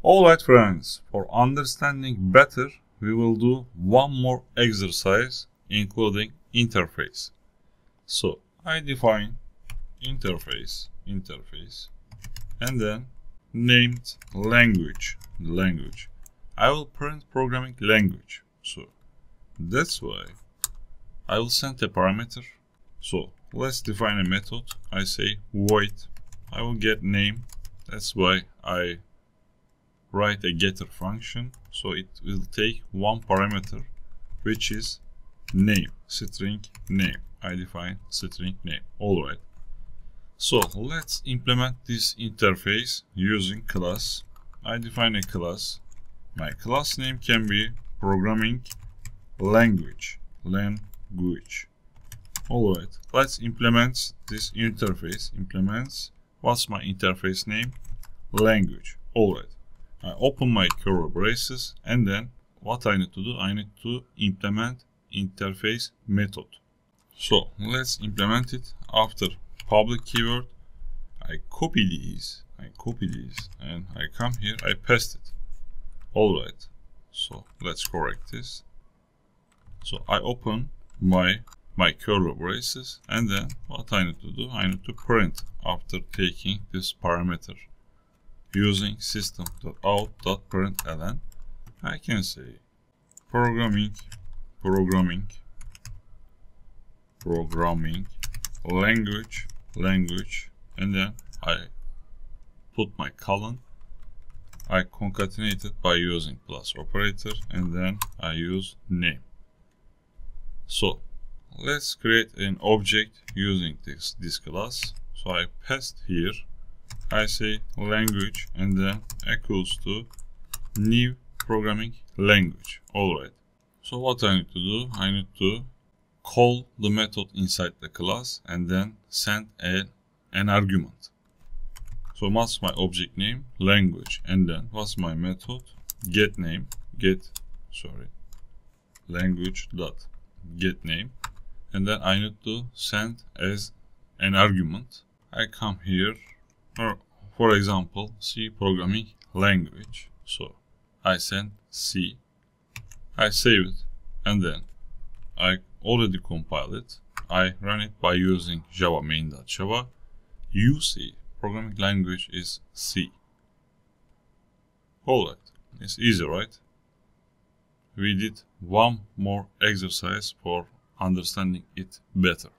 Alright friends, for understanding better, we will do one more exercise including interface. So I define interface, and then named language. I will print programming language. So that's why I will send a parameter. So let's define a method. I say void. I will get name. That's why I write a getter function. So it will take one parameter, which is name, string name. I define string name. Alright. So let's implement this interface using class. I define a class. My class name can be programming language. Alright, let's implement this interface. What's my interface name? Language. Alright. I open my curly braces, and then what I need to do? I need to implement interface method. So let's implement it. After public keyword, I copy these, and I come here, I paste it. Alright, so let's correct this. So I open my curly braces, and then what I need to do? I need to print after taking this parameter. Using system.out.println, I can say programming language, and then I put my colon. I concatenate it by using plus operator, and then I use name. So let's create an object using this class. So I paste here. I say language, and then equals to new programming language. Alright. So what I need to do? I need to call the method inside the class and then send an argument. So what's my object name? Language. And then what's my method? Get name. Language dot get name. And then I need to send as an argument. I come here, or for example, C programming language. So I send C. I save it, and then I already compile it. I run it by using java main.java. You see, programming language is C. Alright, it's easy, right? We did one more exercise for understanding it better.